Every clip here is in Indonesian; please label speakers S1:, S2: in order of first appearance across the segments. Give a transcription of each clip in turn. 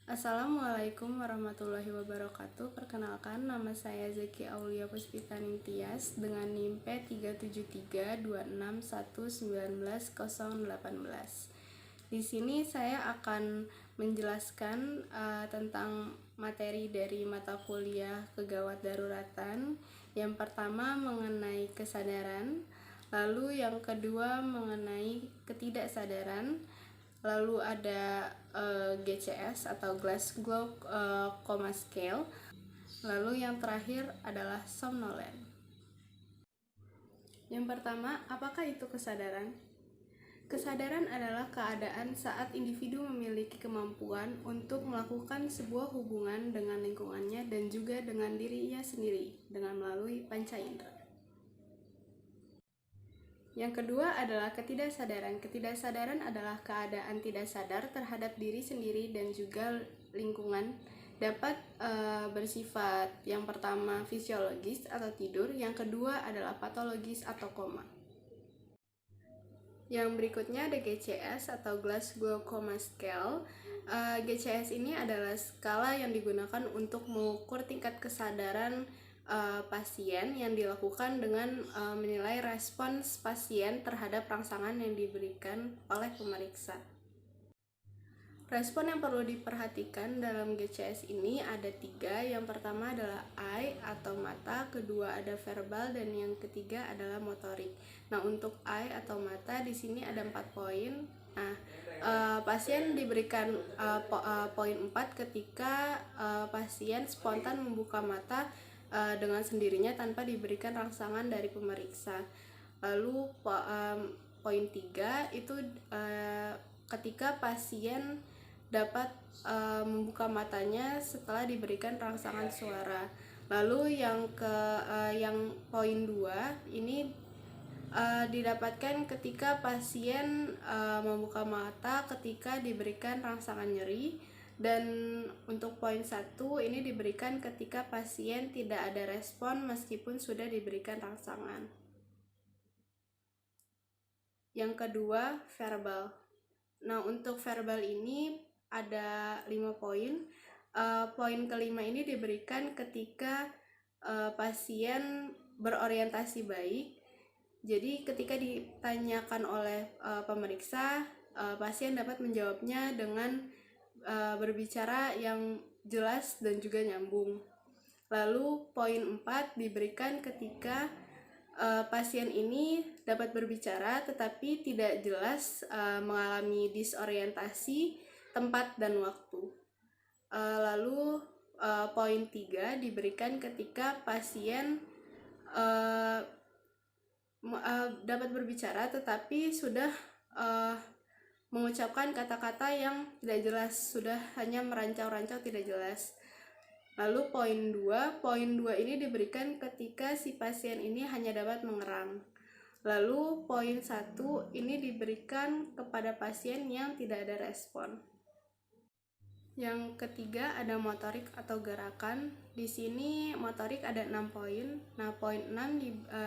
S1: Assalamualaikum warahmatullahi wabarakatuh. Perkenalkan, nama saya Zeki Aulia Puspitaning Tias dengan NIM P37326119018. Di sini saya akan menjelaskan tentang materi dari mata kuliah kegawat daruratan. Yang pertama mengenai kesadaran, lalu yang kedua mengenai ketidaksadaran, lalu ada GCS atau Glasgow Coma Scale, lalu yang terakhir adalah somnolent. Yang pertama, apakah itu kesadaran? Kesadaran adalah keadaan saat individu memiliki kemampuan untuk melakukan sebuah hubungan dengan lingkungannya dan juga dengan dirinya sendiri dengan melalui panca indera. Yang kedua adalah ketidaksadaran. Ketidaksadaran adalah keadaan tidak sadar terhadap diri sendiri dan juga lingkungan. Dapat bersifat yang pertama fisiologis atau tidur, yang kedua adalah patologis atau koma. Yang berikutnya ada GCS atau Glasgow Coma Scale. GCS ini adalah skala yang digunakan untuk mengukur tingkat kesadaran pasien yang dilakukan dengan menilai respons pasien terhadap rangsangan yang diberikan oleh pemeriksa. Respon yang perlu diperhatikan dalam GCS ini ada 3. Yang pertama adalah eye atau mata, kedua ada verbal, dan yang ketiga adalah motorik. Nah, untuk eye atau mata di sini ada 4 poin. Nah, pasien diberikan poin 4 ketika pasien spontan membuka mata dengan sendirinya tanpa diberikan rangsangan dari pemeriksa. Lalu poin 3 itu ketika pasien dapat membuka matanya setelah diberikan rangsangan suara. Lalu yang poin 2 ini didapatkan ketika pasien membuka mata ketika diberikan rangsangan nyeri, dan untuk poin 1 ini diberikan ketika pasien tidak ada respon meskipun sudah diberikan rangsangan. Yang kedua, verbal. Nah, untuk verbal ini ada 5 poin. Poin kelima ini diberikan ketika pasien berorientasi baik. Jadi ketika ditanyakan oleh pemeriksa, pasien dapat menjawabnya dengan berbicara yang jelas dan juga nyambung. Lalu poin 4 diberikan ketika pasien ini dapat berbicara tetapi tidak jelas mengalami disorientasi tempat dan waktu. Lalu poin 3 diberikan ketika pasien dapat berbicara tetapi sudah mengucapkan kata-kata yang tidak jelas, sudah hanya merancau-rancau tidak jelas. Lalu poin 2 ini diberikan ketika si pasien ini hanya dapat mengerang. Lalu poin 1 ini diberikan kepada pasien yang tidak ada respon. Yang ketiga ada motorik atau gerakan. Di sini motorik ada 6 poin. Nah, poin 6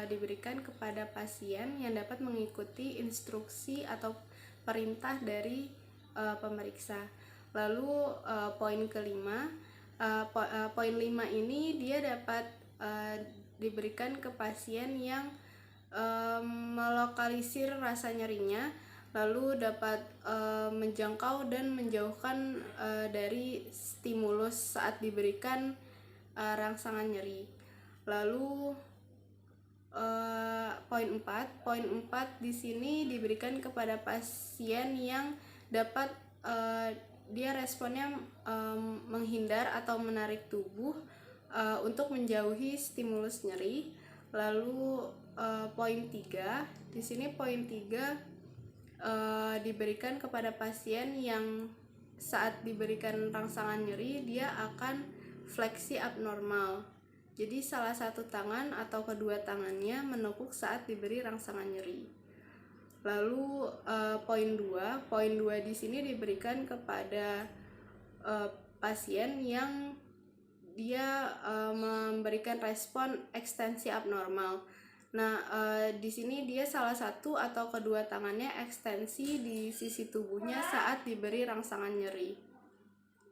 S1: diberikan kepada pasien yang dapat mengikuti instruksi atau perintah dari pemeriksa. Lalu poin kelima, poin 5 ini dia dapat diberikan ke pasien yang melokalisir rasa nyerinya, lalu dapat menjangkau dan menjauhkan dari stimulus saat diberikan rangsangan nyeri. Lalu poin 4 di sini diberikan kepada pasien yang dapat dia responnya menghindar atau menarik tubuh untuk menjauhi stimulus nyeri. Lalu poin 3 di sini diberikan kepada pasien yang saat diberikan rangsangan nyeri dia akan fleksi abnormal. Jadi salah satu tangan atau kedua tangannya menekuk saat diberi rangsangan nyeri. Lalu poin 2 di sini diberikan kepada pasien yang dia memberikan respon ekstensi abnormal. Nah, di sini dia salah satu atau kedua tangannya ekstensi di sisi tubuhnya saat diberi rangsangan nyeri.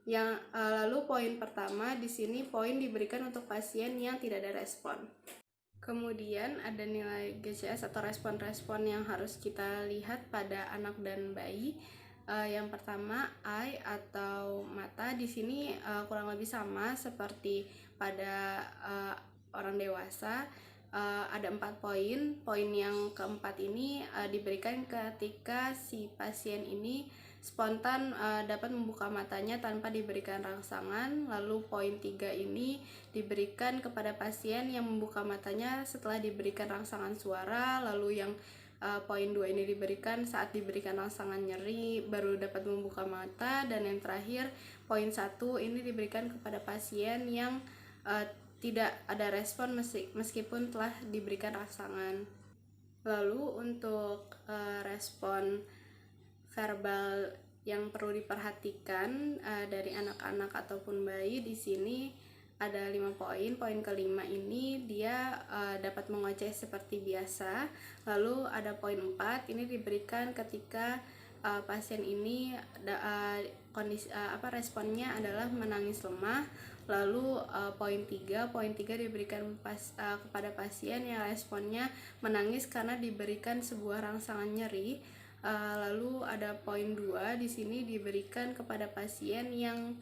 S1: Lalu poin pertama di sini poin diberikan untuk pasien yang tidak ada respon. Kemudian ada nilai GCS atau respon-respon yang harus kita lihat pada anak dan bayi. Yang pertama eye atau mata di sini kurang lebih sama seperti pada orang dewasa. Ada 4 poin. Poin yang keempat ini diberikan ketika si pasien ini spontan dapat membuka matanya tanpa diberikan rangsangan. Lalu poin 3 ini diberikan kepada pasien yang membuka matanya setelah diberikan rangsangan suara. Lalu yang poin 2 ini diberikan saat diberikan rangsangan nyeri baru dapat membuka mata. Dan yang terakhir poin 1 ini diberikan kepada pasien yang tidak ada respon meskipun telah diberikan rangsangan. Lalu untuk respon verbal yang perlu diperhatikan dari anak-anak ataupun bayi di sini ada 5 poin. Poin kelima ini dia dapat mengoceh seperti biasa. Lalu ada poin 4 ini diberikan ketika pasien ini responnya adalah menangis lemah. Lalu poin 3 diberikan kepada pasien yang responnya menangis karena diberikan sebuah rangsangan nyeri. Lalu ada poin 2 di sini diberikan kepada pasien yang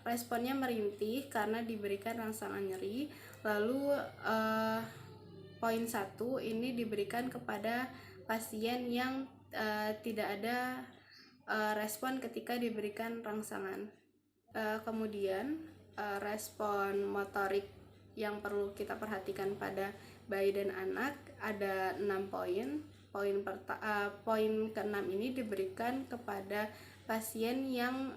S1: responnya merintih karena diberikan rangsangan nyeri. Lalu poin 1 ini diberikan kepada pasien yang tidak ada respon ketika diberikan rangsangan. Kemudian respon motorik yang perlu kita perhatikan pada bayi dan anak ada 6 poin. Poin ke-6 ini diberikan kepada pasien yang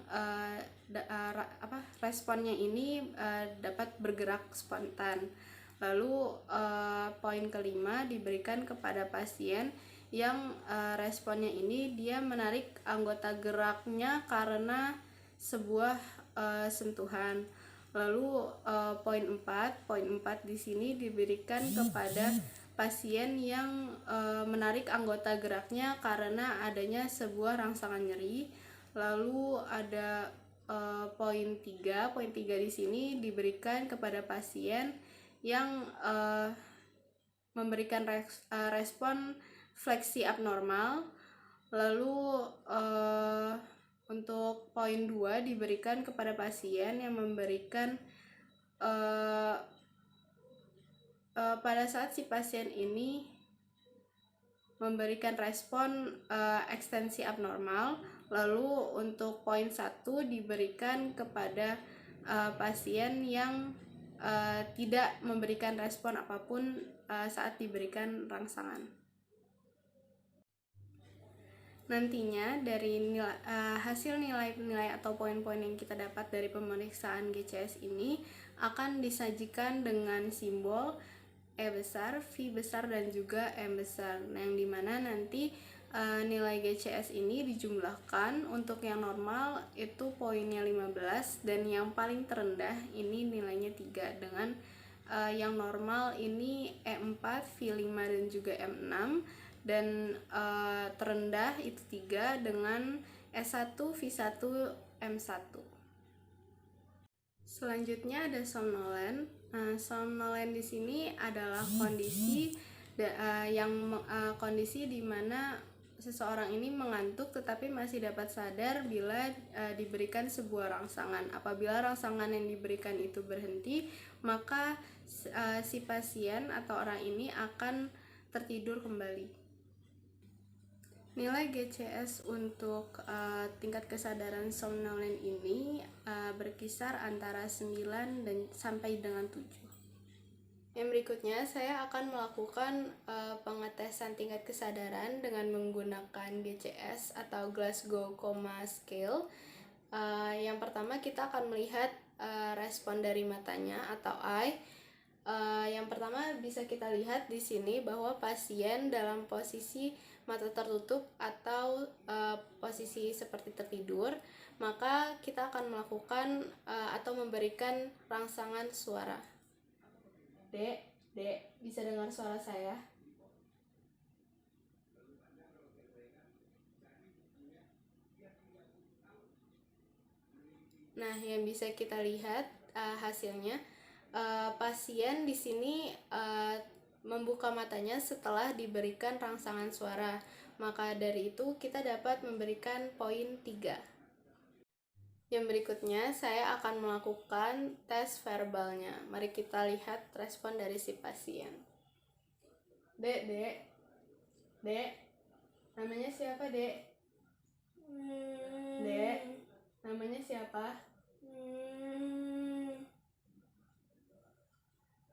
S1: responnya ini dapat bergerak spontan. Lalu poin kelima diberikan kepada pasien yang responnya ini dia menarik anggota geraknya karena sebuah sentuhan. Lalu poin 4 di sini diberikan kepada pasien yang menarik anggota geraknya karena adanya sebuah rangsangan nyeri. Lalu ada poin 3 di sini diberikan kepada pasien yang memberikan respon fleksi abnormal. Lalu untuk poin 2 diberikan kepada pasien yang memberikan pada saat si pasien ini memberikan respon ekstensi abnormal. Lalu untuk poin 1 diberikan kepada pasien yang tidak memberikan respon apapun saat diberikan rangsangan. Nantinya dari hasil nilai-nilai atau poin-poin yang kita dapat dari pemeriksaan GCS ini akan disajikan dengan simbol E besar, V besar, dan juga M besar. Yang dimana nanti nilai GCS ini dijumlahkan. Untuk yang normal itu poinnya 15 dan yang paling terendah ini nilainya 3 dengan yang normal ini E4, V5, dan juga M6. Dan terendah itu 3 dengan S1, V1, M1. Selanjutnya ada somnolen. Somnolen di sini adalah kondisi kondisi di mana seseorang ini mengantuk tetapi masih dapat sadar bila diberikan sebuah rangsangan. Apabila rangsangan yang diberikan itu berhenti, maka si pasien atau orang ini akan tertidur kembali. Nilai GCS untuk tingkat kesadaran somnolen ini berkisar antara 9 dan sampai dengan 7. Yang berikutnya saya akan melakukan pengetesan tingkat kesadaran dengan menggunakan GCS atau Glasgow Coma Scale. Yang pertama kita akan melihat respon dari matanya atau eye. Yang pertama bisa kita lihat di sini bahwa pasien dalam posisi mata tertutup atau posisi seperti tertidur, maka kita akan melakukan atau memberikan rangsangan suara. Dek, bisa dengar suara saya? Nah, yang bisa kita lihat hasilnya, pasien di sini membuka matanya setelah diberikan rangsangan suara. Maka dari itu kita dapat memberikan poin 3. Yang berikutnya saya akan melakukan tes verbalnya. Mari kita lihat respon dari si pasien. Dek, namanya siapa, Dek? Dek, namanya siapa?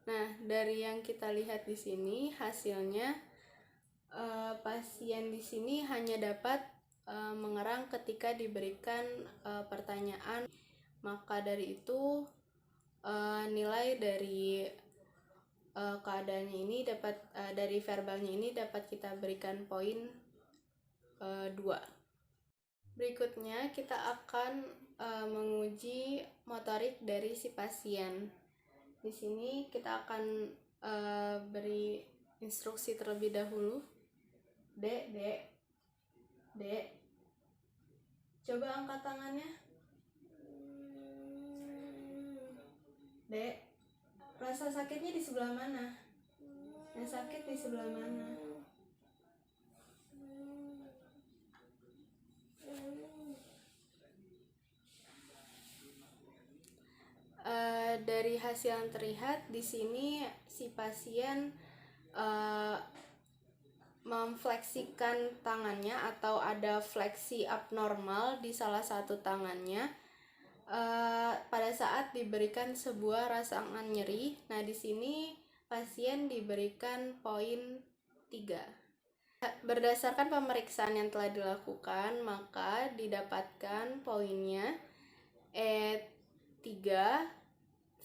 S1: Nah, dari yang kita lihat di sini hasilnya pasien di sini hanya dapat mengerang ketika diberikan pertanyaan. Maka dari itu nilai dari keadaannya ini dapat dari verbalnya ini dapat kita berikan poin 2. Berikutnya kita akan menguji motorik dari si pasien. Di sini kita akan beri instruksi terlebih dahulu. Dek, coba angkat tangannya. Dek, rasa sakitnya di sebelah mana? Yang sakit di sebelah mana? Dari hasil yang terlihat di sini si pasien memfleksikan tangannya atau ada fleksi abnormal di salah satu tangannya pada saat diberikan sebuah rangsangan nyeri. Nah, di sini pasien diberikan poin 3. Berdasarkan pemeriksaan yang telah dilakukan, maka didapatkan poinnya E3,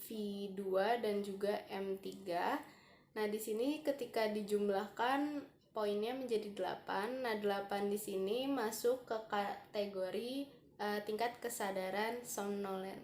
S1: V2 dan juga M3. Nah, di sini ketika dijumlahkan poinnya menjadi 8. Nah, 8 di sini masuk ke kategori tingkat kesadaran somnolen.